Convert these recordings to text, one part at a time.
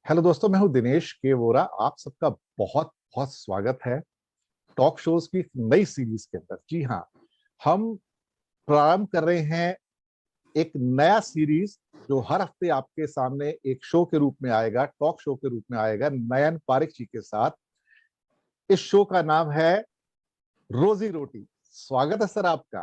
Hello दोस्तों, मैं हूं दिनेश के वोरा। आप सबका बहुत बहुत स्वागत है टॉक शोज की एक नई सीरीज के अंदर। जी हाँ, हम प्रारंभ कर रहे हैं एक नया सीरीज जो हर हफ्ते आपके सामने एक शो के रूप में आएगा, टॉक शो के रूप में आएगा नयन पारिक जी के साथ। इस शो का नाम है रोजी रोटी। स्वागत है सर आपका।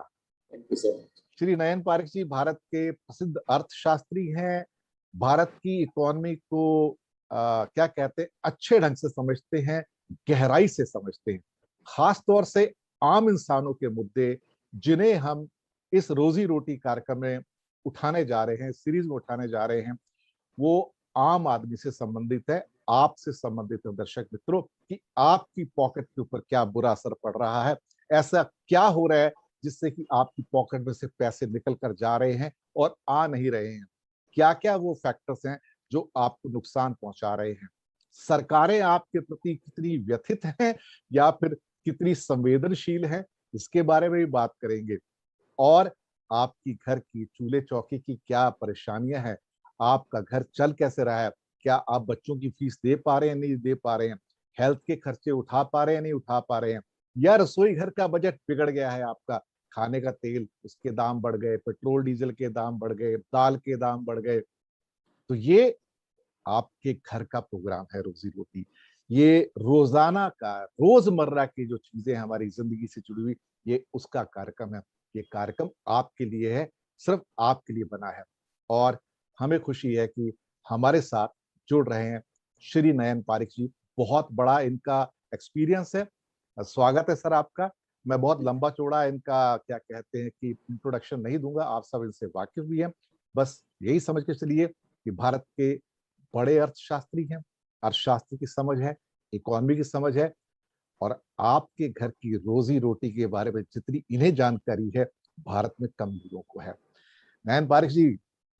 Thank you sir. Shri Nayan Parikh ji Bharat के प्रसिद्ध अर्थशास्त्री हैं। भारत की इकोनॉमी को क्या कहते हैं, अच्छे ढंग से समझते हैं, गहराई से समझते हैं। खास तौर से आम इंसानों के मुद्दे जिन्हें हम इस रोजी रोटी कार्यक्रम में उठाने जा रहे हैं, सीरीज में उठाने जा रहे हैं, वो आम आदमी से संबंधित है, आपसे संबंधित है। दर्शक मित्रों, कि आपकी पॉकेट के ऊपर क्या बुरा असर पड़ रहा है, ऐसा क्या हो रहा है जिससे कि आपकी पॉकेट में से पैसे निकल कर जा रहे हैं और आ नहीं रहे हैं। क्या क्या वो फैक्टर्स हैं जो आपको नुकसान पहुंचा रहे हैं। सरकारें आपके प्रति कितनी व्यथित हैं या फिर कितनी संवेदनशील हैं, इसके बारे में भी बात करेंगे। और आपकी घर की चूल्हे चौकी की क्या परेशानियां हैं, आपका घर चल कैसे रहा है, क्या आप बच्चों की फीस दे पा रहे हैं, नहीं दे पा रहे हैं, हेल्थ के खर्चे उठा पा रहे हैं, नहीं उठा पा रहे हैं, या रसोई घर का बजट बिगड़ गया है आपका। खाने का तेल उसके दाम बढ़ गए, पेट्रोल डीजल के दाम बढ़ गए, दाल के दाम बढ़ गए। तो ये आपके घर का प्रोग्राम है रोजी रोटी। ये रोजाना का, रोजमर्रा की जो चीजें हमारी जिंदगी से जुड़ी हुई, ये उसका कार्यक्रम है। ये कार्यक्रम आपके लिए है, सिर्फ आपके लिए बना है। और हमें खुशी है कि हमारे साथ जुड़ रहे हैं श्री नयन पारिक जी। बहुत बड़ा इनका एक्सपीरियंस है। स्वागत है सर आपका। मैं बहुत लंबा चौड़ा इनका क्या कहते हैं कि इंट्रोडक्शन नहीं दूंगा, आप सब इनसे वाकिफ भी हैं। बस यही समझ के चलिए कि भारत के बड़े अर्थशास्त्री हैं, अर्थशास्त्र की समझ है, इकोनॉमी की समझ है, और आपके घर की रोजी रोटी के बारे में जितनी इन्हें जानकारी है, भारत में कम लोगों को है। नयन पारिक जी,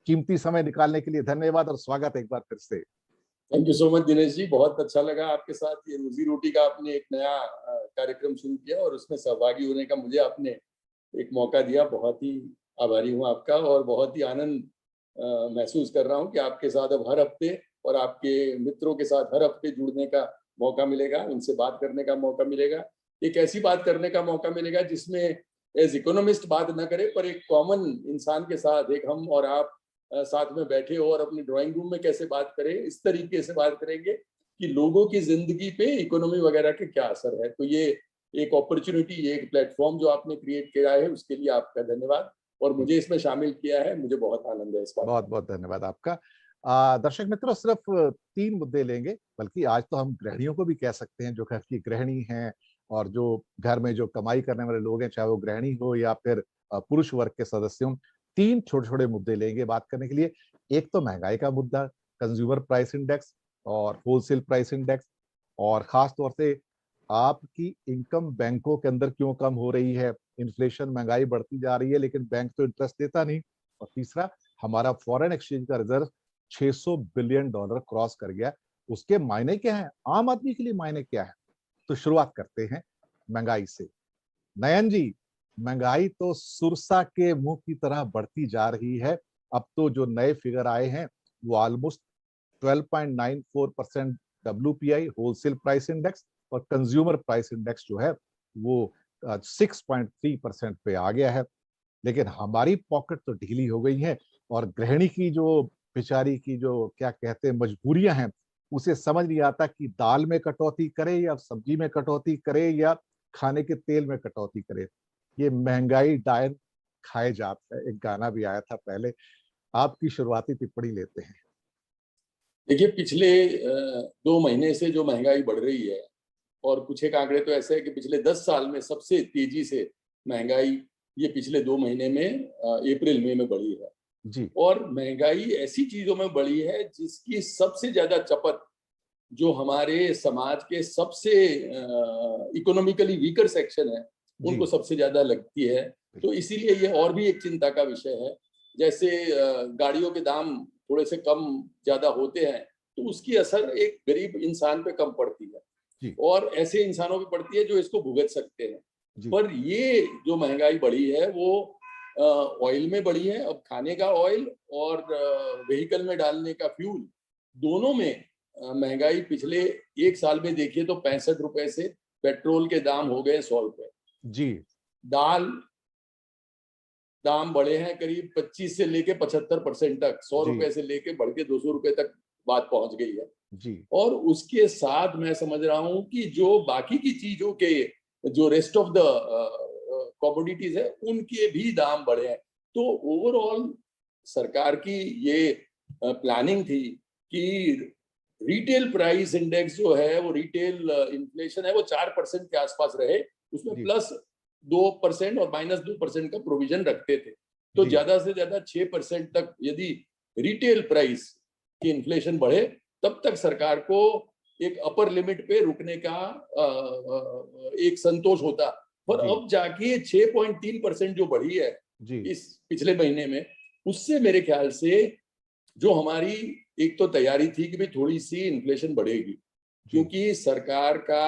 कीमती समय निकालने के लिए धन्यवाद और स्वागत है एक बार फिर से। Thank you so much Dinesh ji, बहुत अच्छा लगा आपके साथ ये रोजी रोटी का आपने एक नया कार्यक्रम शुरू किया और उसमें सहभागी होने का मुझे आपने एक मौका दिया। बहुत ही आभारी हूँ आपका और बहुत ही आनंद महसूस कर रहा हूँ कि आपके साथ अब हर हफ्ते और आपके मित्रों के साथ हर हफ्ते जुड़ने का मौका मिलेगा, उनसे बात करने का मौका मिलेगा, एक ऐसी बात करने का मौका मिलेगा जिसमें एज इकोनॉमिस्ट बात न करे पर एक कॉमन इंसान के साथ, एक हम और आप साथ में बैठे हो और अपनी ड्राइंग रूम में कैसे बात करें, इस तरीके से बात करेंगे कि लोगों की जिंदगी पे इकोनॉमी वगैरह के क्या असर है। तो ये एक अपॉर्चुनिटी, ये एक प्लेटफॉर्म जो आपने क्रिएट किया है उसके लिए आपका धन्यवाद और मुझे इसमें शामिल किया है, मुझे बहुत आनंद है इस बात बहुत का। बहुत धन्यवाद आपका। दर्शक मित्रों, सिर्फ 3 मुद्दे लेंगे, बल्कि आज तो हम गृहिणियों को भी कह सकते हैं, जो घर की गृहिणी हैं और जो घर में जो कमाई करने वाले लोग हैं, चाहे वो गृहिणी हो या फिर पुरुष वर्ग के सदस्य हों। 3 छोटे छोटे मुद्दे लेंगे बात करने के लिए। एक तो महंगाई का मुद्दा, कंज्यूमर प्राइस इंडेक्स और होलसेल प्राइस इंडेक्स, और खास तौर से आपकी इनकम बैंकों के अंदर क्यों कम हो रही है। इन्फ्लेशन, महंगाई बढ़ती जा रही है लेकिन बैंक तो इंटरेस्ट देता नहीं। और तीसरा, हमारा फॉरेन एक्सचेंज का रिजर्व 600 बिलियन डॉलर क्रॉस कर गया। उसके मायने क्या है, आम आदमी के लिए मायने क्या है। तो शुरुआत करते हैं महंगाई से। नयन जी, महंगाई तो सुरसा के मुंह की तरह बढ़ती जा रही है। अब तो जो नए फिगर आए हैं वो almost 12.94% WPI wholesale price index, और कंज्यूमर प्राइस इंडेक्स जो है वो 6.3% पे आ गया है। लेकिन हमारी पॉकेट तो ढीली हो गई है, और गृहिणी की जो बेचारी की जो क्या कहते हैं मजबूरियां हैं, उसे समझ नहीं आता कि दाल में कटौती करे या सब्जी में कटौती करे या खाने के तेल में कटौती करे। ये महंगाई डायन खाए जाता है, एक गाना भी आया था पहले। आपकी शुरुआती टिप्पणी लेते हैं। देखिए, पिछले 2 महीने से जो महंगाई बढ़ रही है और कुछ एक आंकड़े तो ऐसे है कि पिछले 10 साल में सबसे तेजी से महंगाई ये पिछले 2 महीने में अप्रैल मई में बढ़ी है। जी और महंगाई ऐसी चीजों में बढ़ी है जिसकी सबसे ज्यादा चपत जो हमारे समाज के सबसे इकोनॉमिकली वीकर सेक्शन है जी उनको सबसे ज्यादा लगती है। तो इसीलिए ये और भी एक चिंता का विषय है। जैसे गाड़ियों के दाम थोड़े से कम ज्यादा होते हैं तो उसकी असर एक गरीब इंसान पे कम पड़ती है जी और ऐसे इंसानों पे पड़ती है जो इसको भुगत सकते हैं। जी पर ये जो महंगाई बढ़ी है वो ऑयल में बढ़ी है। अब खाने का ऑयल और व्हीकल में डालने का फ्यूल, दोनों में महंगाई पिछले एक साल में देखिए तो 65 रुपए से पेट्रोल के दाम हो गए 100 रुपए। जी। दाल दाम बढ़े हैं करीब 25 से लेके 75% तक, 100 जी। रुपए से लेके बढ़ के 200 रुपए तक बात पहुंच गई है। जी। और उसके साथ मैं समझ रहा हूं कि जो बाकी की चीजों के जो रेस्ट ऑफ द कमोडिटीज है उनके भी दाम बढ़े हैं। तो ओवरऑल सरकार की ये प्लानिंग थी कि रिटेल प्राइस इंडेक्स जो है वो रिटेल इन्फ्लेशन है वो 4% के आसपास रहे, उसमें जी। प्लस 2% और माइनस 2% का प्रोविजन रखते थे। तो जी। ज्यादा से ज्यादा 6% तक यदि रिटेल प्राइस की इन्फ्लेशन बढ़े तब तक सरकार को एक अपर लिमिट पे रुकने का एक संतोष था। पर जी। अब जाके 6.3% जो बढ़ी है जी। इस पिछले महीने में, उससे मेरे ख्याल से जो हमारी एक तो तैयारी थी कि भाई थोड़ी सी इन्फ्लेशन बढ़ेगी, जी। क्योंकि सरकार का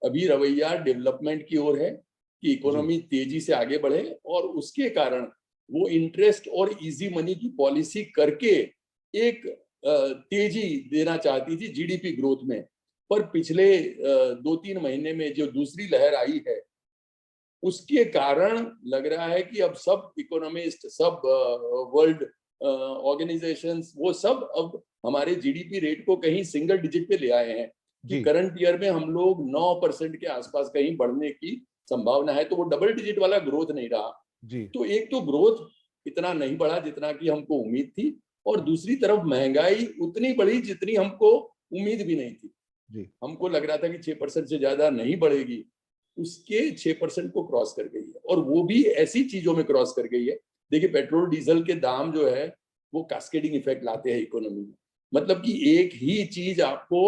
अभी रवैया डेवलपमेंट की ओर है कि जी। इकोनॉमी तेजी से आगे बढ़े, और उसके कारण वो इंटरेस्ट और इजी मनी की पॉलिसी करके एक तेजी देना चाहती थी जीडीपी ग्रोथ में। पर पिछले 2-3 महीने में जो दूसरी लहर आई है उसके कारण लग रहा है कि अब सब इकोनॉमिस्ट, सब वर्ल्ड ऑर्गेनाइजेशंस, वो सब अब हमारे जीडीपी रेट को कहीं सिंगल डिजिट पे ले आए हैं कि जी। करंट ईयर में हम लोग 9% के आसपास कहीं बढ़ने की संभावना है। तो वो डबल डिजिट वाला ग्रोथ नहीं रहा। जी। तो एक तो ग्रोथ इतना नहीं बढ़ा जितना कि हमको उम्मीद थी, और दूसरी तरफ महंगाई उतनी बढ़ी जितनी हमको उम्मीद भी नहीं थी। जी। हमको लग रहा था कि 6% से ज्यादा नहीं बढ़ेगी, उसके 6% को क्रॉस कर गई है, और वो भी ऐसी चीजों में क्रॉस कर गई है। देखिए पेट्रोल डीजल के दाम जो है वो कास्केडिंग इफेक्ट लाते हैं इकोनॉमी में। मतलब कि एक ही चीज आपको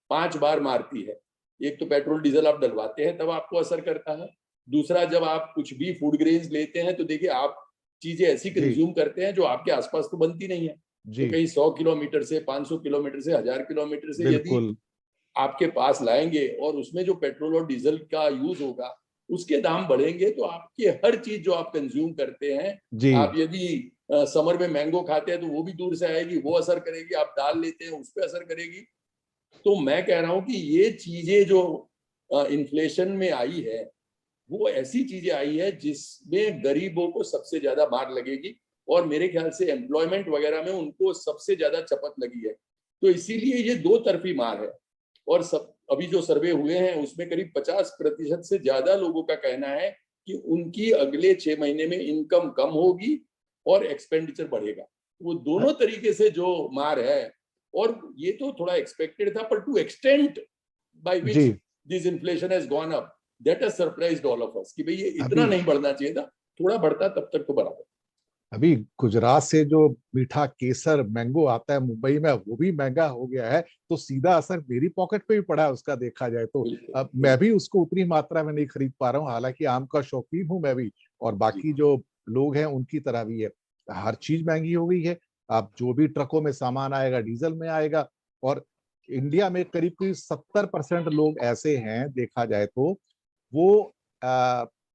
5 बार मारती है। एक तो पेट्रोल डीजल आप डलवाते हैं तब आपको असर करता है, दूसरा जब आप कुछ भी फूड ग्रेन्स लेते हैं तो देखिए आप चीजें ऐसी जी। कंज्यूम करते हैं जो आपके आसपास तो बनती नहीं है। तो जी। कहीं 100 किलोमीटर से, 500 किलोमीटर से, 1000 किलोमीटर से यदि बिल्कुल। आपके पास लाएंगे और उसमें जो पेट्रोल और डीजल का यूज होगा उसके दाम बढ़ेंगे, तो आपके हर चीज जो आप कंज्यूम करते हैं, जी। आप यदि समर में मैंगो खाते हैं तो वो भी दूर से आएगी, वो असर करेगी। आप दाल लेते हैं उस पर असर करेगी। तो मैं कह रहा हूं कि ये चीजें जो इन्फ्लेशन में आई है वो ऐसी चीजें आई है जिसमें गरीबों को सबसे ज्यादा मार लगेगी, और मेरे ख्याल से एम्प्लॉयमेंट वगैरह में उनको सबसे ज्यादा चपत लगी है। तो इसीलिए ये दो तरफी मार है। और सब अभी जो सर्वे हुए हैं उसमें करीब 50% से ज्यादा लोगों का कहना है कि उनकी अगले 6 महीने में इनकम कम होगी और एक्सपेंडिचर बढ़ेगा। वो दोनों तरीके से जो मार है, और ये तो थोड़ा एक्सपेक्टेड था, पर टू एक्सटेंट बाय जी। Which this inflation has gone up, that has surprised all of us कि भाई ये इतना अभी नहीं बढ़ना चाहिए था, थोड़ा बढ़ता तब तक तो बराबर। अभी गुजरात से जो मीठा केसर मैंगो आता है मुंबई में, वो भी महंगा हो गया है। तो सीधा असर मेरी पॉकेट पे भी पड़ा है उसका, देखा जाए तो। बिल्कुल अब मैं बिल्कुल। भी उसको उतनी मात्रा में नहीं खरीद पा रहा हूँ, हालांकि आम का शौकीन हूं मैं भी, और जी बाकी जो लोग हैं उनकी तरह भी है। हर चीज महंगी हो गई है। अब जो भी ट्रकों में सामान आएगा डीजल में आएगा। और इंडिया में करीब करीब 70% लोग ऐसे हैं, देखा जाए तो वो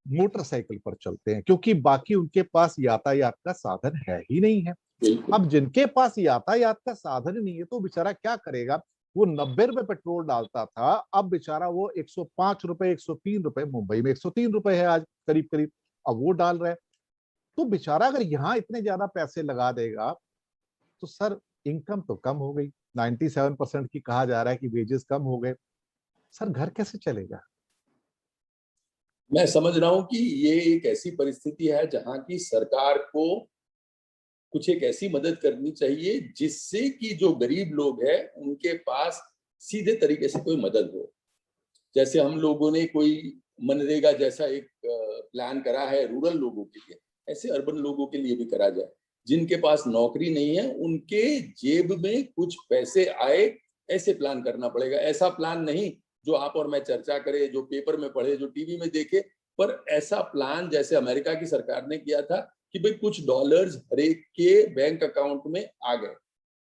मोटरसाइकिल पर चलते हैं, क्योंकि बाकी उनके पास यातायात का साधन है ही नहीं है। बिल्कुल। अब जिनके पास यातायात का साधन ही नहीं है तो बेचारा क्या करेगा। वो 90 रुपए पेट्रोल डालता था, अब बेचारा वो 105 रुपए, 103 रुपए, मुंबई में 103 रुपए है आज करीब करीब, अब वो डाल रहा है। तो बेचारा अगर यहाँ इतने ज्यादा पैसे लगा देगा तो सर इनकम तो कम हो गई। 97% की कहा जा रहा है कि वेजेस कम हो गए। सर घर कैसे चलेगा। मैं समझ रहा हूं कि ये एक ऐसी परिस्थिति है जहां की सरकार को कुछ एक ऐसी मदद करनी चाहिए जिससे कि जो गरीब लोग हैं उनके पास सीधे तरीके से कोई मदद हो। जैसे हम लोगों ने कोई मनरेगा जैसा एक प्लान करा है रूरल लोगों के लिए, ऐसे अर्बन लोगों के लिए भी करा जाए। जिनके पास नौकरी नहीं है उनके जेब में कुछ पैसे आए, ऐसे प्लान करना पड़ेगा। ऐसा प्लान नहीं जो आप और मैं चर्चा करें, जो पेपर में पढ़े, जो टीवी में देखे, पर ऐसा प्लान जैसे अमेरिका की सरकार ने किया था कि भाई कुछ डॉलर्स हर एक के बैंक अकाउंट में आ गए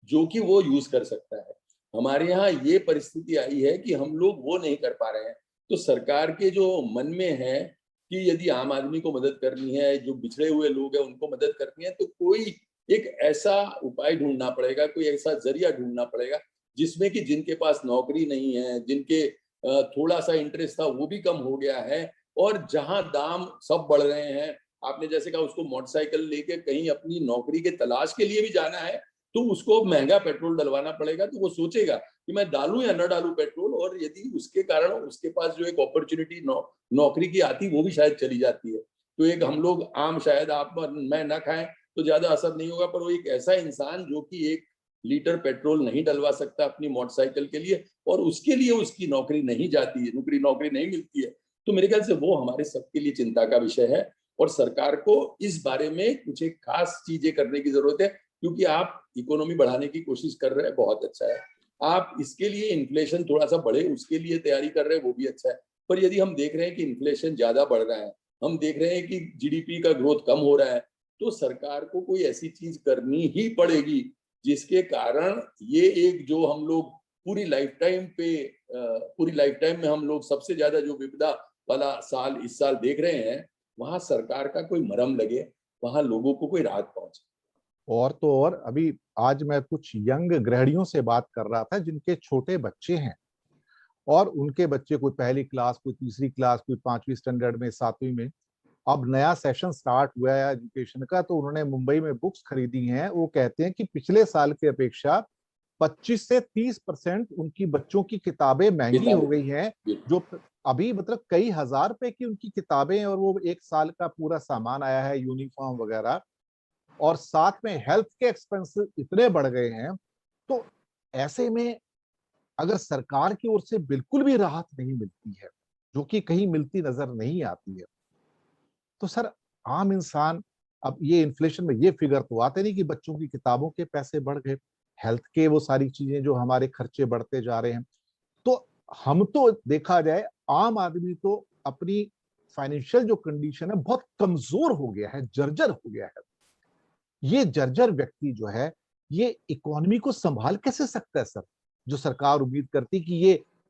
जो कि वो यूज कर सकता है। हमारे यहाँ ये परिस्थिति आई है कि हम लोग वो नहीं कर पा रहे हैं। तो सरकार के जो मन में है कि यदि आम आदमी को मदद करनी है, जो बिछड़े हुए लोग हैं उनको मदद करनी है, तो कोई एक ऐसा उपाय ढूंढना पड़ेगा, कोई ऐसा जरिया ढूंढना पड़ेगा जिसमें कि जिनके पास नौकरी नहीं है, जिनके थोड़ा सा इंटरेस्ट था वो भी कम हो गया है, और जहां दाम सब बढ़ रहे हैं, आपने जैसे कहा उसको मोटरसाइकिल लेके कहीं अपनी नौकरी के तलाश के लिए भी जाना है, तो उसको महंगा पेट्रोल डलवाना पड़ेगा। तो वो सोचेगा कि मैं डालूं या न डालूं पेट्रोल, और यदि उसके कारण उसके पास जो एक अपॉर्चुनिटी नौकरी की आती, वो भी शायद चली जाती है। तो एक हम लोग आम, शायद आप मैं ना खाएं तो ज्यादा असर नहीं होगा, पर वो एक ऐसा इंसान जो कि 1 लीटर पेट्रोल नहीं डलवा सकता अपनी मोटरसाइकिल के लिए, और उसके लिए उसकी नौकरी नहीं जाती है, नौकरी नहीं मिलती है, तो मेरे ख्याल से वो हमारे सबके लिए चिंता का विषय है। और सरकार को इस बारे में कुछ एक खास चीजें करने की जरूरत है, क्योंकि आप इकोनॉमी बढ़ाने की कोशिश कर रहे हैं, बहुत अच्छा है। आप इसके लिए इन्फ्लेशन थोड़ा सा बढ़े उसके लिए तैयारी कर रहे हैं, वो भी अच्छा है। पर यदि हम देख रहे हैं कि इन्फ्लेशन ज्यादा बढ़ रहा है, हम देख रहे हैं कि जीडीपी का ग्रोथ कम हो रहा है, तो सरकार को कोई ऐसी चीज करनी ही पड़ेगी जिसके कारण ये एक जो हम लोग पूरी लाइफ टाइम में हम लोग सबसे ज्यादा जो विपदा वाला साल इस साल देख रहे हैं, वहां सरकार का कोई मरहम लगे, वहां लोगों को कोई राहत पहुंचे। और तो और अभी आज मैं कुछ यंग गृहिणियों से बात कर रहा था जिनके छोटे बच्चे हैं, और उनके बच्चे कोई पहली क्लास, कोई तीसरी क्लास, कोई 5वीं स्टैंडर्ड में, 7वीं में। अब नया सेशन स्टार्ट हुआ है एजुकेशन का, तो उन्होंने मुंबई में बुक्स खरीदी हैं। वो कहते हैं कि पिछले साल की अपेक्षा 25 से 30% उनकी बच्चों की किताबें महंगी हो गई हैं। जो अभी मतलब कई हजार रुपए की उनकी किताबें, और वो 1 साल का पूरा सामान आया है, यूनिफॉर्म वगैरह, और साथ में हेल्थ के एक्सपेंसेस इतने बढ़ गए हैं। तो ऐसे में अगर सरकार की ओर से बिल्कुल भी राहत नहीं मिलती है, जो कि कहीं मिलती नजर नहीं आती है, तो सर आम इंसान, अब ये इन्फ्लेशन में ये फिगर तो आते नहीं कि बच्चों की किताबों के पैसे बढ़ गए, हेल्थ के वो सारी चीजें जो हमारे खर्चे बढ़ते जा रहे हैं। तो हम तो देखा जाए, आम आदमी तो अपनी फाइनेंशियल जो कंडीशन है बहुत कमजोर हो गया है, जर्जर हो गया है। ये जर्जर व्यक्ति जो है, ये इकोनॉमी को संभाल कैसे सकता है सर? जो सरकार उम्मीद करती कि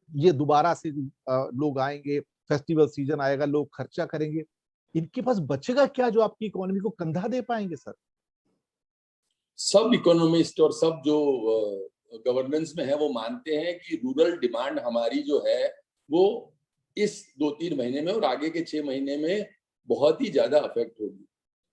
ये दोबारा से लोग आएंगे, फेस्टिवल सीजन आएगा, लोग खर्चा करेंगे, इनके पास बचेगा क्या जो आपकी इकोनॉमी को कंधा दे पाएंगे सर? सब इकोनॉमिस्ट और सब जो गवर्नेंस में है वो मानते हैं कि रूरल डिमांड हमारी जो है वो इस 2-3 महीने में और आगे के 6 महीने में बहुत ही ज्यादा अफेक्ट होगी,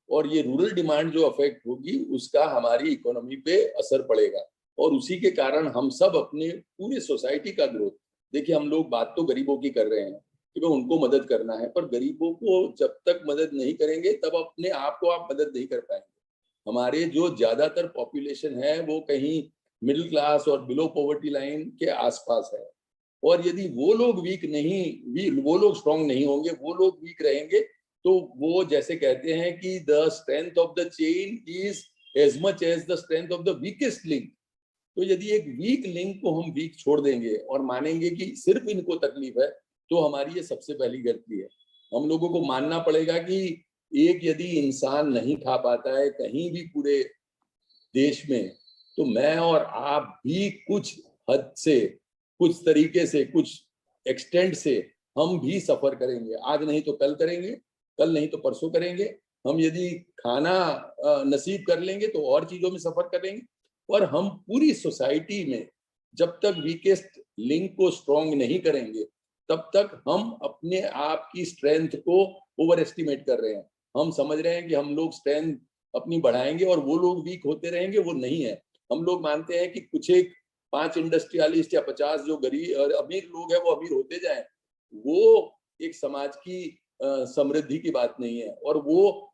और ये रूरल डिमांड जो अफेक्ट होगी उसका हमारी इकोनॉमी पे असर पड़ेगा, और उसी के कारण हम सब अपने पूरे सोसाइटी का ग्रोथ, देखिए हम लोग बात तो गरीबों की कर रहे हैं कि भाई उनको मदद करना है, पर गरीबों को जब तक मदद नहीं करेंगे तब अपने आप को आप मदद नहीं कर पाएंगे। हमारे जो ज्यादातर पॉपुलेशन है वो कहीं मिडिल क्लास और बिलो पॉवर्टी लाइन के आसपास है, और यदि वो लोग वो लोग स्ट्रांग नहीं होंगे, वो लोग वीक रहेंगे, तो वो जैसे कहते हैं कि the strength of the chain is as much as the strength of the weakest link. तो यदि एक वीक लिंक को हम वीक छोड़ देंगे और मानेंगे कि सिर्फ इनको तकलीफ है, तो हमारी ये सबसे पहली गलती है। हम लोगों को मानना पड़ेगा कि एक यदि इंसान नहीं खा पाता है कहीं भी पूरे देश में, तो मैं और आप भी कुछ हद से, कुछ तरीके से, कुछ एक्सटेंट से हम भी सफर करेंगे। आज नहीं तो कल करेंगे, कल नहीं तो परसों करेंगे। हम यदि खाना नसीब कर लेंगे तो और चीजों में सफर करेंगे, और हम पूरी सोसाइटी में जब तक वीकेस्ट लिंक को स्ट्रॉन्ग नहीं करेंगे, तब तक हम अपने आप की स्ट्रेंथ को ओवर एस्टिमेट कर रहे हैं। हम समझ रहे हैं कि हम लोग स्ट्रेंथ अपनी बढ़ाएंगे और वो लोग वीक होते रहेंगे, वो नहीं है। हम लोग मानते हैं कि कुछ एक 5 इंडस्ट्रियलिस्ट या 50 जो गरीब और अमीर लोग हैं वो अमीर होते जाएं, वो एक समाज की समृद्धि की बात नहीं है। और वो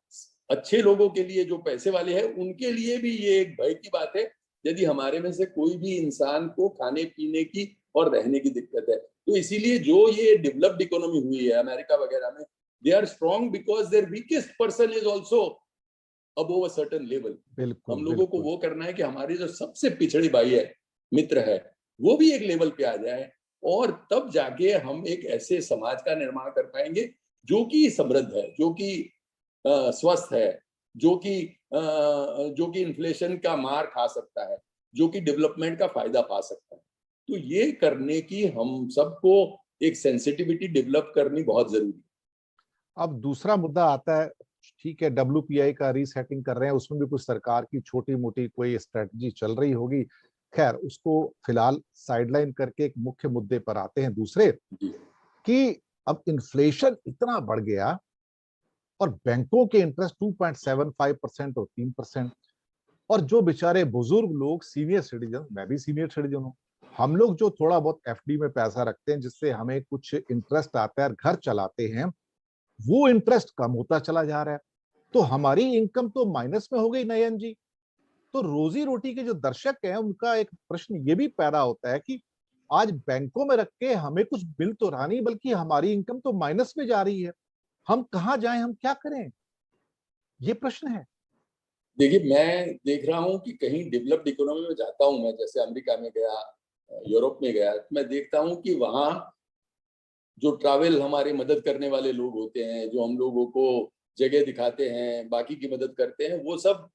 अच्छे लोगों के लिए, जो पैसे वाले हैं, उनके लिए भी ये एक भय की बात है यदि हमारे में से कोई भी इंसान को खाने पीने की और रहने की दिक्कत है। तो इसीलिए जो ये डेवलप्ड इकोनॉमी हुई है अमेरिका वगैरह में, they are strong because their weakest person is also above a certain level. बिल्कुल हम लोगों को बिल्कुल। वो करना है कि हमारी जो सबसे पिछड़ी भाई है, मित्र है, वो भी एक लेवल पे आ जाए, और तब जाके हम एक ऐसे समाज का निर्माण कर पाएंगे जो कि समृद्ध है, जो कि स्वस्थ है, जो कि इन्फ्लेशन का मार खा सकता है, जो कि डेवलपमेंट का फायदा पा सकता है। तो ये करने की हम सबको एक सेंसिटिविटी डेवलप करनी बहुत जरूरी है। अब दूसरा मुद्दा आता है, ठीक है WPI का रीसेटिंग कर रहे हैं, उसमें भी कुछ सरकार की छोटी मोटी कोई स्ट्रेटजी चल रही होगी, खैर उसको फिलहाल साइडलाइन करके एक मुख्य मुद्दे पर आते हैं दूसरे, कि अब इन्फ्लेशन इतना बढ़ गया और बैंकों के इंटरेस्ट 2.75% और 3%, और जो बेचारे बुजुर्ग लोग, सीनियर सिटीजन, मैं भी सीनियर सिटीजन हूँ, हम लोग जो थोड़ा बहुत एफडी में पैसा रखते हैं जिससे हमें कुछ इंटरेस्ट आता है और घर चलाते हैं, वो इंटरेस्ट कम होता चला जा रहा है। तो हमारी इनकम तो माइनस में हो गई नयन जी। तो रोजी रोटी के जो दर्शक हैं उनका एक प्रश्न ये भी पैदा होता है कि आज बैंकों में रख के हमें कुछ मिल तो रहा नहीं, बल्कि हमारी इनकम तो माइनस में जा रही है। हम कहाँ जाएं, हम क्या करें, ये प्रश्न है। देखिए, मैं देख रहा हूँ कि कहीं डेवलप्ड इकोनॉमी में जाता हूँ मैं, जैसे अमेरिका में गया, यूरोप में गया, तो मैं देखता हूँ कि वहाँ जो ट्रैवल हमारे मदद करने वाले लोग होते हैं, जो हम लोगों को जगह दिखाते हैं, बाकी की मदद करते हैं, वो सब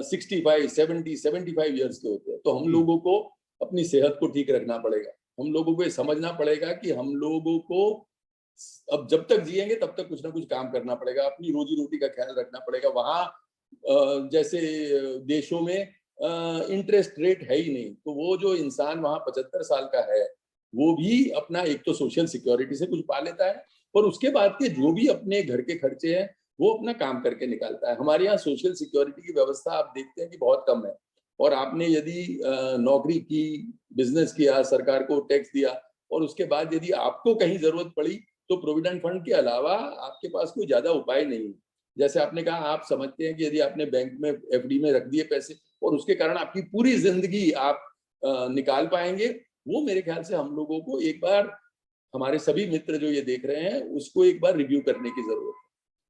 65, 75 ईयर्स के होते हैं। तो हम लोगों को अपनी सेहत को ठीक रखना पड़ेगा। हम लोगों को ये समझना पड़ेगा कि हम लोगों को अब जब तक जिएंगे तब तक कुछ ना कुछ काम करना पड़ेगा, अपनी रोजी रोटी का ख्याल रखना पड़ेगा। वहाँ जैसे देशों में इंटरेस्ट रेट है ही नहीं, तो वो जो इंसान वहाँ 75 साल का है, वो भी अपना एक तो सोशल सिक्योरिटी से कुछ पा लेता है, और उसके बाद के जो भी अपने घर के खर्चे हैं वो अपना काम करके निकालता है। हमारे यहाँ सोशल सिक्योरिटी की व्यवस्था आप देखते हैं कि बहुत कम है, और आपने यदि नौकरी की, बिजनेस किया, सरकार को टैक्स दिया, और उसके बाद यदि आपको कहीं जरूरत पड़ी, तो प्रोविडेंट फंड के अलावा आपके पास कोई ज्यादा उपाय नहीं है। जैसे आपने कहा, आप समझते हैं कि यदि आपने बैंक में एफडी में रख दिए पैसे और उसके कारण आपकी पूरी जिंदगी आप निकाल पाएंगे, वो मेरे ख्याल से हम लोगों को एक बार, हमारे सभी मित्र जो ये देख रहे हैं, उसको एक बार रिव्यू करने की जरूरत है।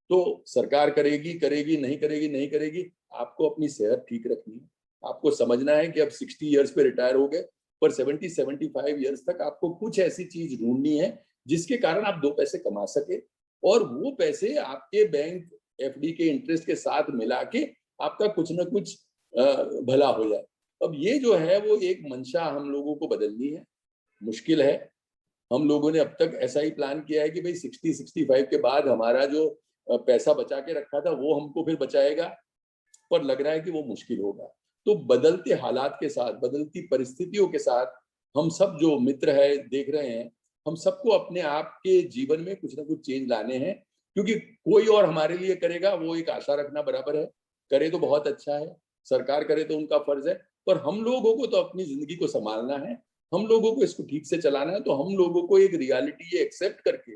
तो सरकार करेगी करेगी, नहीं करेगी नहीं करेगी, आपको अपनी सेहत ठीक रखनी है। आपको समझना है कि अब 60 ईयर्स पे रिटायर हो गए, पर 70-75 ईयर्स तक आपको कुछ ऐसी चीज ढूंढनी है जिसके कारण आप 2 पैसे कमा सके, और वो पैसे आपके बैंक एफडी के इंटरेस्ट के साथ मिला के आपका कुछ ना कुछ भला हो जाए। अब ये जो है वो एक मंशा हम लोगों को बदलनी है। मुश्किल है। हम लोगों ने अब तक ऐसा ही प्लान किया है कि भाई 60-65 के बाद हमारा जो पैसा बचा के रखा था वो हमको फिर बचाएगा, पर लग रहा है कि वो मुश्किल होगा। तो बदलते हालात के साथ, बदलती परिस्थितियों के साथ, हम सब जो मित्र है देख रहे हैं, हम सबको अपने आप के जीवन में कुछ ना कुछ चेंज लाने हैं, क्योंकि कोई और हमारे लिए करेगा वो एक आशा रखना बराबर है। करे तो बहुत अच्छा है, सरकार करे तो उनका फर्ज है, पर हम लोगों को तो अपनी जिंदगी को संभालना है, हम लोगों को इसको ठीक से चलाना है। तो हम लोगों को एक रियलिटी ये एक्सेप्ट करके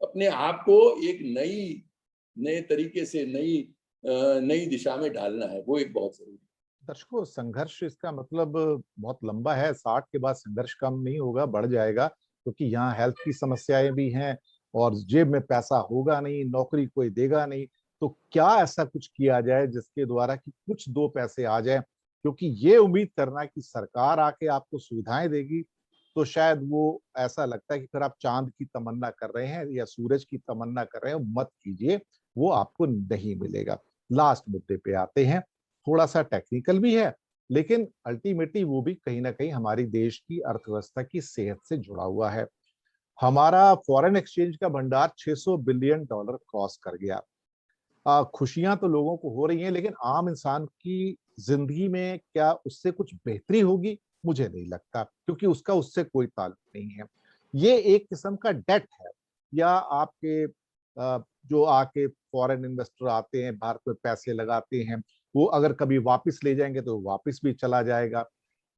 अपने आप को एक नए तरीके से, नई दिशा में ढालना है, वो एक बहुत जरूरी है। दर्शकों, संघर्ष इसका मतलब बहुत लंबा है। 60 के बाद संघर्ष कम नहीं होगा, बढ़ जाएगा, क्योंकि यहाँ हेल्थ की समस्याएं भी हैं और जेब में पैसा होगा नहीं, नौकरी कोई देगा नहीं। तो क्या ऐसा कुछ किया जाए जिसके द्वारा कि कुछ 2 पैसे आ जाए, क्योंकि ये उम्मीद करना कि सरकार आके आपको सुविधाएं देगी, तो शायद वो ऐसा लगता है कि फिर आप चांद की तमन्ना कर रहे हैं या सूरज की तमन्ना कर रहे हैं। मत कीजिए, वो आपको नहीं मिलेगा। लास्ट मुद्दे पे आते हैं, थोड़ा सा टेक्निकल भी है, लेकिन अल्टीमेटली वो भी कहीं ना कहीं हमारी देश की अर्थव्यवस्था की सेहत से जुड़ा हुआ है। हमारा फॉरेन एक्सचेंज का भंडार 600 बिलियन डॉलर क्रॉस कर गया। खुशियां तो लोगों को हो रही हैं, लेकिन आम इंसान की जिंदगी में क्या उससे कुछ बेहतरी होगी? मुझे नहीं लगता, क्योंकि उसका उससे कोई ताल्लुक नहीं है। ये एक किस्म का डेट है, या आपके जो आके फॉरेन इन्वेस्टर आते हैं, भारत में पैसे लगाते हैं, वो अगर कभी वापस ले जाएंगे तो वापस भी चला जाएगा।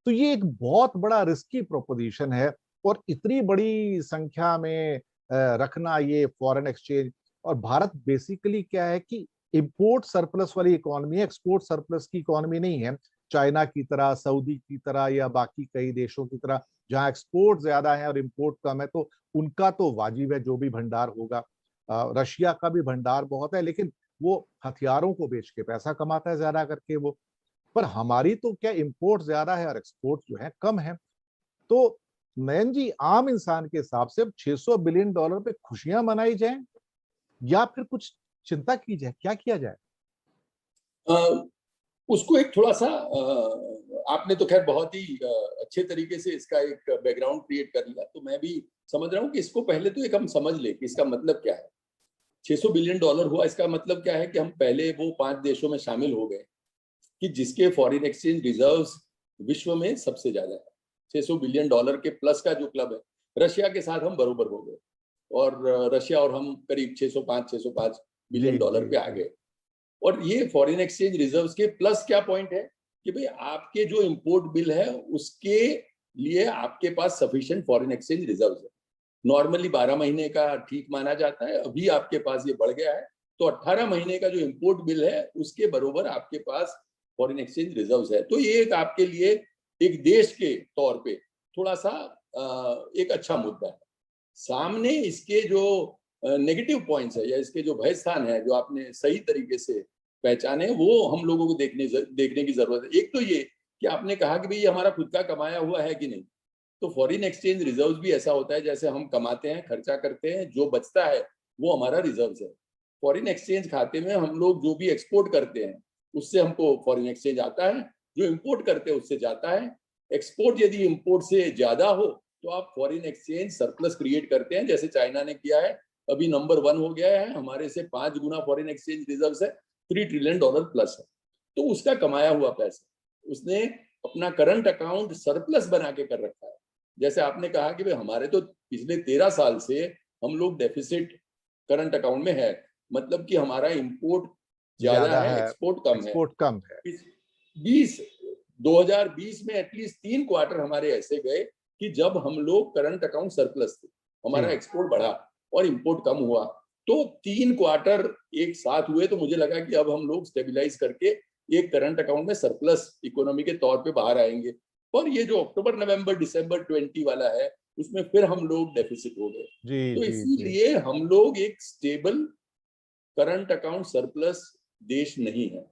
तो ये एक बहुत बड़ा रिस्की प्रोपोजिशन है, और इतनी बड़ी संख्या में रखना ये फॉरेन एक्सचेंज। और भारत बेसिकली क्या है कि इंपोर्ट सरप्लस वाली इकोनॉमी है, एक्सपोर्ट सरप्लस की इकोनॉमी नहीं है। चाइना की तरह, सऊदी की तरह, या बाकी कई देशों की तरह जहां एक्सपोर्ट ज्यादा है और इंपोर्ट कम है, तो उनका तो वाजिब है जो भी भंडार होगा। रशिया का भी भंडार बहुत है, लेकिन वो हथियारों को बेच के पैसा कमाता है ज्यादा करके वो। पर हमारी तो क्या इंपोर्ट ज्यादा है और एक्सपोर्ट जो है कम है। तो नयन जी, आम इंसान के हिसाब से अब 600 बिलियन डॉलर पे खुशियां मनाई जाएं, या फिर कुछ चिंता की जाए, क्या किया जाए? उसको एक थोड़ा सा आपने तो खैर बहुत ही अच्छे तरीके से इसका एक बैकग्राउंड क्रिएट कर लिया, तो मैं भी समझ रहा हूँ कि इसको पहले तो एक हम समझ ले कि इसका मतलब क्या है। 600 बिलियन डॉलर हुआ, इसका मतलब क्या है कि हम पहले वो 5 देशों में शामिल हो गए कि जिसके फॉरेन एक्सचेंज रिजर्व्स विश्व में सबसे ज्यादा है। 600 बिलियन डॉलर के प्लस का जो क्लब है, रशिया के साथ हम बरोबर हो गए और रशिया और हम करीब 605 बिलियन डॉलर पे आ गए। और ये फॉरेन एक्सचेंज रिजर्व्स के प्लस क्या पॉइंट है कि भाई आपके जो इंपोर्ट बिल है उसके लिए आपके पास सफिशिएंट फॉरेन एक्सचेंज रिजर्व्स है। नॉर्मली 12 महीने का ठीक माना जाता है, अभी आपके पास ये बढ़ गया है, तो 18 महीने का जो इंपोर्ट बिल है उसके बरोबर आपके पास फॉरेन एक्सचेंज रिजर्व्स है। तो ये एक आपके लिए एक देश के तौर पे थोड़ा सा एक अच्छा मुद्दा है। सामने इसके जो नेगेटिव पॉइंट्स है या इसके जो भय स्थान है जो आपने सही तरीके से पहचाने, वो हम लोगों को देखने की जरूरत है। एक तो ये कि आपने कहा कि भाई ये हमारा खुद का कमाया हुआ है कि नहीं, तो फॉरेन एक्सचेंज रिजर्व भी ऐसा होता है जैसे हम कमाते हैं, खर्चा करते हैं, जो बचता है वो हमारा रिजर्व है। फॉरेन एक्सचेंज खाते में हम लोग जो भी एक्सपोर्ट करते हैं उससे हमको फॉरेन एक्सचेंज आता है, जो इम्पोर्ट करते हैं उससे जाता है। एक्सपोर्ट यदि इम्पोर्ट से ज्यादा हो तो आप फॉरेन एक्सचेंज सरप्लस क्रिएट करते हैं, जैसे चाइना ने किया है, अभी नंबर 1 हो गया है, हमारे से 5 गुना फॉरेन एक्सचेंज रिजर्व है, $3 ट्रिलियन प्लस है। तो उसका कमाया हुआ पैसा उसने अपना करंट अकाउंट सरप्लस बना के कर रखा है। जैसे आपने कहा कि भाई हमारे तो पिछले 13 साल से हम लोग डेफिसिट करंट अकाउंट में है, मतलब कि हमारा इंपोर्ट ज्यादा है, एक्सपोर्ट कम है। 2020 में एटलीस्ट 3 क्वार्टर हमारे ऐसे गए कि जब हम लोग करंट अकाउंट सरप्लस थे, हमारा एक्सपोर्ट बढ़ा और इंपोर्ट कम हुआ। तो 3 क्वार्टर एक साथ हुए, तो मुझे लगा कि अब हम लोग स्टेबलाइज करके एक करंट अकाउंट में सरप्लस इकोनॉमी के तौर पे बाहर आएंगे। और ये जो अक्टूबर नवंबर दिसंबर 20 वाला है उसमें फिर हम लोग डेफिसिट हो गए। तो इसीलिए हम लोग एक स्टेबल करंट अकाउंट सरप्लस देश नहीं है,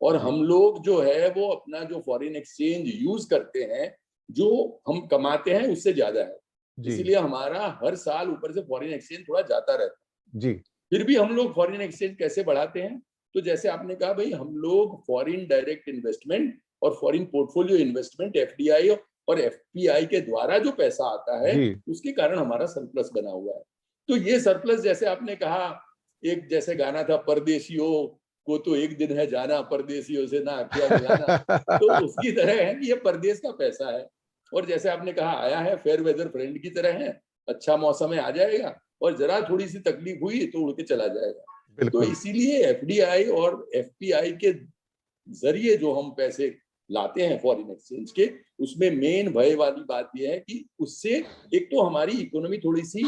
और हम लोग जो है वो अपना जो फॉरेन एक्सचेंज यूज करते हैं जो हम कमाते हैं उससे ज्यादा है, इसलिए हमारा हर साल ऊपर से फॉरेन एक्सचेंज थोड़ा जाता रहता है जी। फिर भी हम लोग फॉरेन एक्सचेंज कैसे बढ़ाते हैं, तो जैसे आपने कहा भाई हम लोग फॉरेन डायरेक्ट इन्वेस्टमेंट और फॉरेन पोर्टफोलियो इन्वेस्टमेंट एफडीआई और एफपीआई के द्वारा जो पैसा आता है उसके कारण हमारा सरप्लस बना हुआ है। तो ये सरप्लस, जैसे आपने कहा, एक जैसे गाना था, परदेशियों को तो एक दिन है जाना, परदेशियों से ना क्या मिलाना, तो उसकी तरह है कि ये परदेश का पैसा है, और जैसे आपने कहा आया है फेयर वेदर फ्रेंड की तरह है, अच्छा मौसम है आ जाएगा, और जरा थोड़ी सी तकलीफ हुई तो उड़ के चला जाएगा। तो इसीलिए एफडीआई और एफपीआई के जरिए जो हम पैसे लाते हैं फॉरेन एक्सचेंज के, उसमें मेन भय वाली बात यह है कि उससे एक तो हमारी इकोनॉमी थोड़ी सी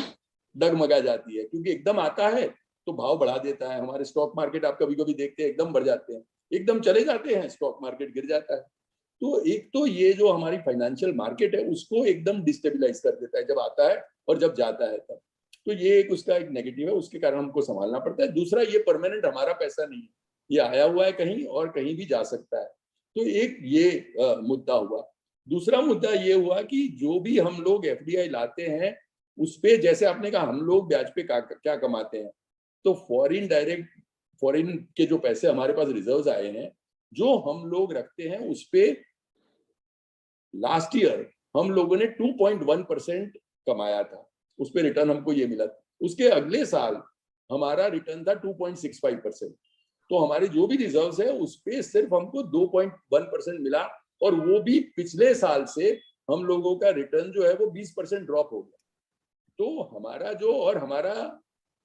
डगमगा जाती है, क्योंकि एकदम आता है तो भाव बढ़ा देता है। हमारे स्टॉक मार्केट आप कभी कभी देखते हैं एकदम बढ़ जाते हैं, एकदम चले जाते हैं, स्टॉक मार्केट गिर जाता है। तो एक तो ये जो हमारी फाइनेंशियल मार्केट है उसको एकदम डिस्टेबलाइज कर देता है जब आता है, और जब जाता है तब। तो ये एक उसका एक नेगेटिव है, उसके कारण हमको संभालना पड़ता है। दूसरा, ये परमानेंट हमारा पैसा नहीं है, ये आया हुआ है कहीं और कहीं भी जा सकता है। तो एक ये मुद्दा हुआ। दूसरा मुद्दा ये हुआ कि जो भी हम लोग एफडीआई लाते हैं उस पे, जैसे आपने कहा हम लोग ब्याज पे क्या कमाते हैं, तो फॉरेन के जो पैसे हमारे पास रिजर्व्स आए हैं जो हम लोग रखते हैं उस पे लास्ट ईयर हम लोगों ने 2.1% कमाया था, उस पे रिटर्न हमको ये मिला था। उसके अगले साल हमारा रिटर्न था 2.65%। तो हमारे जो भी रिजर्व्स है उस पे सिर्फ हमको 2.1% मिला, और वो भी पिछले साल से हम लोगों का रिटर्न जो है वो 20% ड्रॉप हो गया। तो हमारा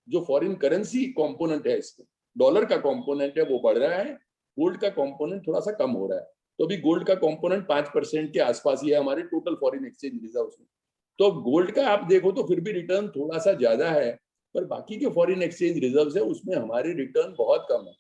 जो फॉरेन करेंसी कंपोनेंट है, इसमें डॉलर का कंपोनेंट है वो बढ़ रहा है, गोल्ड का कंपोनेंट थोड़ा सा कम हो रहा है। तो अभी गोल्ड का कंपोनेंट 5% के आसपास ही है हमारे टोटल फॉरेन एक्सचेंज रिजर्व में। तो गोल्ड का आप देखो तो फिर भी रिटर्न थोड़ा सा ज्यादा है, पर बाकी के फॉरेन एक्सचेंज रिजर्व है उसमें हमारे रिटर्न बहुत कम है।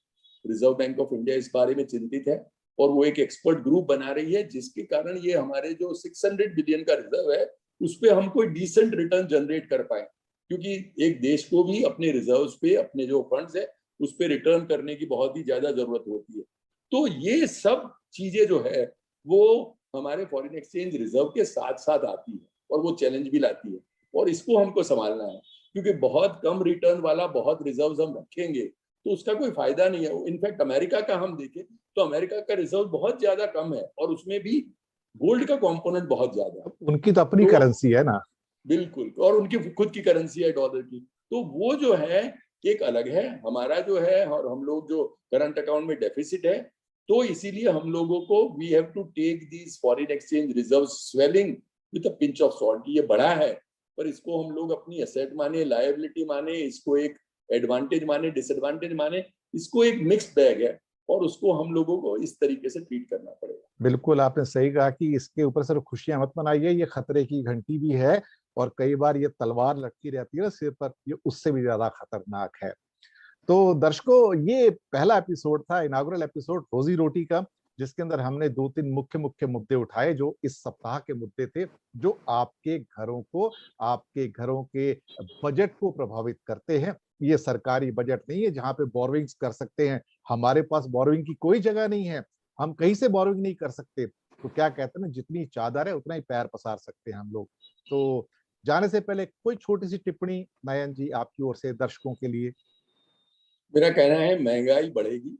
रिजर्व बैंक ऑफ इंडिया इस बारे में चिंतित है, और वो एक एक्सपर्ट ग्रुप बना रही है, जिसके कारण ये हमारे जो 600 बिलियन का रिजर्व है उस पर हम कोई डिसेंट रिटर्न जनरेट कर पाए, क्योंकि एक देश को भी अपने रिजर्व्स पे, अपने जो फंड्स है उस पे रिटर्न करने की बहुत ही ज्यादा जरूरत होती है। तो ये सब चीजें जो है वो हमारे फॉरेन एक्सचेंज रिजर्व के साथ साथ आती है, और वो चैलेंज भी लाती है, और इसको हमको संभालना है, क्योंकि बहुत कम रिटर्न वाला बहुत रिजर्व हम रखेंगे तो उसका कोई फायदा नहीं है। इनफैक्ट अमेरिका का हम देखें तो अमेरिका का रिजर्व बहुत ज्यादा कम है, और उसमें भी गोल्ड का कंपोनेंट बहुत ज्यादा है। उनकी तो अपनी करेंसी है ना। बिल्कुल, और उनकी खुद की करेंसी है डॉलर की, तो वो जो है एक अलग है। हमारा जो है, और हम लोग जो करंट अकाउंट में डेफिसिट है तो इसीलिए हम लोगों को we have to take these foreign exchange reserve swelling with a pinch of salt. ये बड़ा है, पर इसको हम लोग अपनी एसेट माने, लायबिलिटी माने, इसको एक एडवांटेज माने, डिसएडवांटेज माने, इसको एक मिक्स्ड बैग है और उसको हम लोगों को इस तरीके से ट्रीट करना पड़ेगा। बिल्कुल आपने सही कहा कि इसके ऊपर सिर्फ खुशियां मत मनाइए, ये खतरे की घंटी भी है और कई बार ये तलवार लटकी रहती है ना सिर पर, ये उससे भी ज्यादा खतरनाक है। तो दर्शकों, ये पहला एपिसोड था, इनागुरल एपिसोड रोजी रोटी का, जिसके अंदर हमने 2-3 मुख्य मुख्य मुद्दे उठाए जो इस सप्ताह के मुद्दे थे, जो आपके घरों को, आपके घरों के बजट को प्रभावित करते हैं। ये सरकारी बजट नहीं है जहां पे बोरोइंग्स कर सकते हैं। हमारे पास बोरोइंग की कोई जगह नहीं है, हम कहीं से बोरोइंग नहीं कर सकते। तो क्या कहते हैं ना, जितनी चादर है उतना ही पैर पसार सकते हैं हम लोग। तो जाने से पहले कोई छोटी सी टिप्पणी नयन जी आपकी ओर से दर्शकों के लिए। मेरा कहना है महंगाई बढ़ेगी,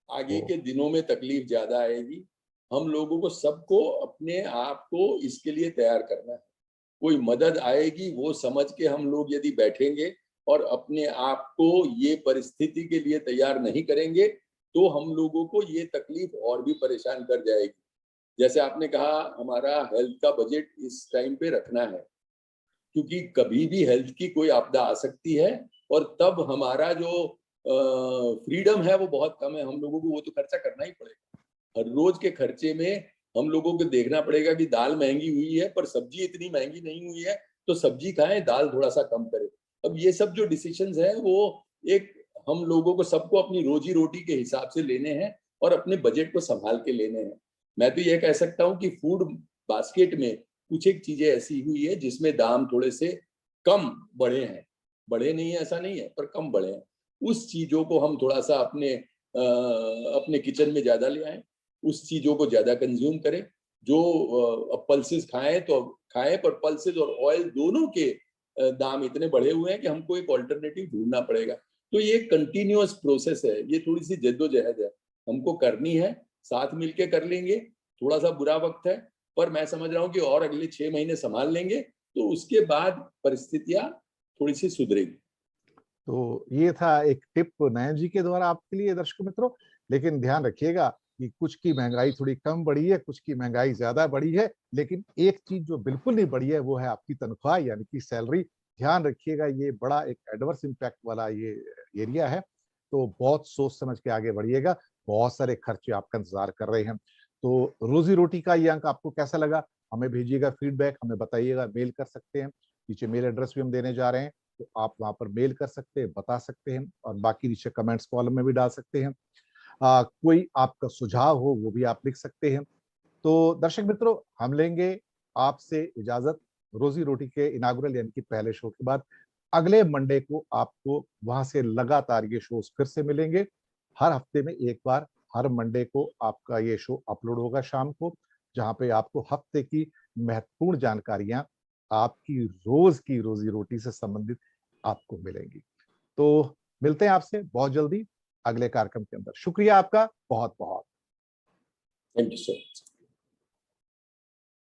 आगे ओ, के दिनों में तकलीफ ज्यादा आएगी। हम लोगों को सबको अपने आप को इसके लिए तैयार करना है। कोई मदद आएगी वो समझ के हम लोग यदि बैठेंगे और अपने आप को ये परिस्थिति के लिए तैयार नहीं करेंगे तो हम लोगों को ये तकलीफ और भी परेशान कर जाएगी। जैसे आपने कहा, हमारा हेल्थ का बजट इस टाइम पे रखना है, क्योंकि कभी भी हेल्थ की कोई आपदा आ सकती है और तब हमारा जो फ्रीडम है वो बहुत कम है। हम लोगों को वो तो खर्चा करना ही पड़ेगा। हर रोज के खर्चे में हम लोगों को देखना पड़ेगा कि दाल महंगी हुई है पर सब्जी इतनी महंगी नहीं हुई है, तो सब्जी खाएं, दाल थोड़ा सा कम करें। अब ये सब जो डिसीजंस है वो एक हम लोगों को सबको अपनी रोजी रोटी के हिसाब से लेने हैं और अपने बजट को संभाल के लेने हैं। मैं तो ये कह सकता हूँ कि फूड बास्केट में कुछ एक चीजें ऐसी हुई है जिसमें दाम थोड़े से कम बढ़े हैं। बढ़े नहीं है ऐसा नहीं है, पर कम बढ़े हैं। उस चीजों को हम थोड़ा सा अपने किचन में ज्यादा ले आए, उस चीजों को ज्यादा कंज्यूम करें। जो पल्सेस खाएं तो खाएं, पर पल्सेस और ऑयल दोनों के दाम इतने बढ़े हुए हैं कि हमको एक ऑल्टरनेटिव ढूंढना पड़ेगा। तो ये कंटिन्यूअस प्रोसेस है, ये थोड़ी सी जद्दोजहद है, हमको करनी है, साथ मिलके कर लेंगे। थोड़ा सा बुरा वक्त है, पर मैं समझ रहा हूँ कि और अगले 6 महीने संभाल लेंगे तो उसके बाद परिस्थितियां थोड़ी सी सुधरेगी। तो ये था एक टिप नयन जी के द्वारा आपके लिए दर्शक मित्रों। लेकिन ध्यान रखिएगा कि कुछ की महंगाई थोड़ी कम बढ़ी है, कुछ की महंगाई ज्यादा बढ़ी है, लेकिन एक चीज जो बिल्कुल नहीं बढ़ी है वो है आपकी तनख्वाह यानी कि सैलरी। ध्यान रखिएगा, ये बड़ा एक एडवर्स इम्पैक्ट वाला ये एरिया है। तो बहुत सोच समझ के आगे बढ़िएगा, बहुत सारे खर्चे आपका इंतजार कर रहे हैं। तो रोजी रोटी का ये अंक आपको कैसा लगा, हमें भेजिएगा फीडबैक, हमें बताइएगा, मेल कर सकते हैं, नीचे मेल एड्रेस भी हम देने जा रहे हैं। तो आप वहां पर मेल कर सकते हैं, बता सकते हैं, और बाकी नीचे कमेंट्स कॉलम में भी डाल सकते हैं। कोई आपका सुझाव हो वो भी आप लिख सकते हैं। तो दर्शक मित्रों, हम लेंगे आपसे इजाजत रोजी रोटी के इनागुरल यानी कि पहले शो के बाद। अगले मंडे को आपको वहां से लगातार ये शोज फिर से मिलेंगे। हर हफ्ते में एक बार, हर मंडे को आपका ये शो अपलोड होगा शाम को, जहां पे आपको हफ्ते की महत्वपूर्ण जानकारियां आपकी रोज की रोजी रोटी से संबंधित आपको मिलेंगी। तो मिलते हैं आपसे बहुत जल्दी अगले कार्यक्रम के अंदर। शुक्रिया आपका बहुत बहुत। Thank you so much.